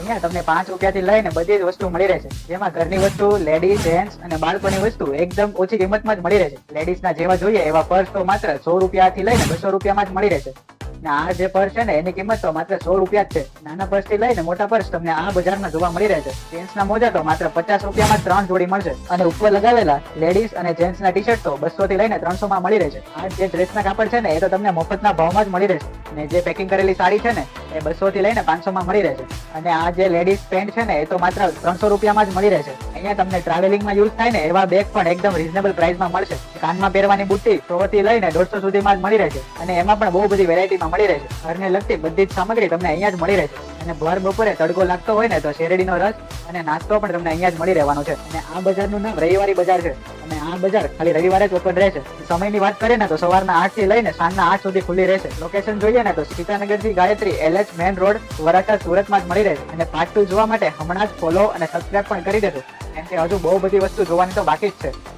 અહીંયા તમને 5 રૂપિયાથી લઈને બધી જ વસ્તુ મળી રહેશે, જેમાં ઘરની વસ્તુ, લેડીઝ, જેન્ટ્સ અને બાળકોની વસ્તુ એકદમ ઓછી કિંમતમાં જ મળી રહેશે. લેડીઝના જેવા જોઈએ એવા પર્સ તો માત્ર 100 રૂપિયાથી લઈને 200 રૂપિયામાં જ મળી રહેશે. ને આ જે પર્સ છે ને એની કિંમત તો માત્ર 100 રૂપિયા જ છે. નાના પર્સ થી લઈને મોટા પર્સ તમને આ બજારમાં જોવા મળી રહેશે. જેન્ટ્સના મોજા તો માત્ર 50 રૂપિયામાં જ 3 જોડી મળશે અને ઉપર લગાવેલા લેડીઝ અને જેન્ટ્સના ટી-શર્ટ તો 200 થી લઈને 300 માં મળી રહેશે. આ જે ડ્રેસના કાપડ છે ને એ તો તમને મફતના ભાવમાં જ મળી રહેશે. ને જે પેકિંગ કરેલી સાડી છે ને એ 200 થી લઈને 500 માં મળી રહેશે. અને આ જે લેડીઝ પેન્ટ છે ને એ તો માત્ર 300 રૂપિયામાં જ મળી રહેશે. અહીંયા તમને ટ્રાવેલિંગમાં યુઝ થાય ને એવા બેગ પણ એકદમ રીઝનેબલ પ્રાઇસમાં મળશે. કાનમાં પહેરવાની બુટ્ટી 100 થી લઈને 150 સુધીમાં જ મળી રહેશે અને એમાં પણ બહુ બધી વેરાયટીમાં મળી રહેશે. ઘરને લગતી બધી જ સામગ્રી તમને અહીંયા જ મળી રહેશે. અને ભર બપોરે તડકો લાગતો હોય ને તો શેરડીનો રસ અને નાસ્તો પણ તમને અહીંયા જ મળી રહેવાનો છે. અને આ બજારનું નામ રવિવારી બજાર છે અને આ બજાર ખાલી રવિવારે જ ઓપન રહેશે. સમયની વાત કરીએ ને તો સવારના 8 થી લઈને સાંજના 8 સુધી ખુલ્લી રહેશે. લોકેશન જોઈએ ને તો સીતાનગરથી Gayatri LH main road Varachha સુરતમાં જ મળી રહેશે. અને પાર્ટ 2 જોવા માટે હમણાં જ ફોલો અને સબસ્ક્રાઇબ પણ કરી દેજો, કેમ કે હજુ બહુ બધી વસ્તુ જોવાની તો બાકી જ છે.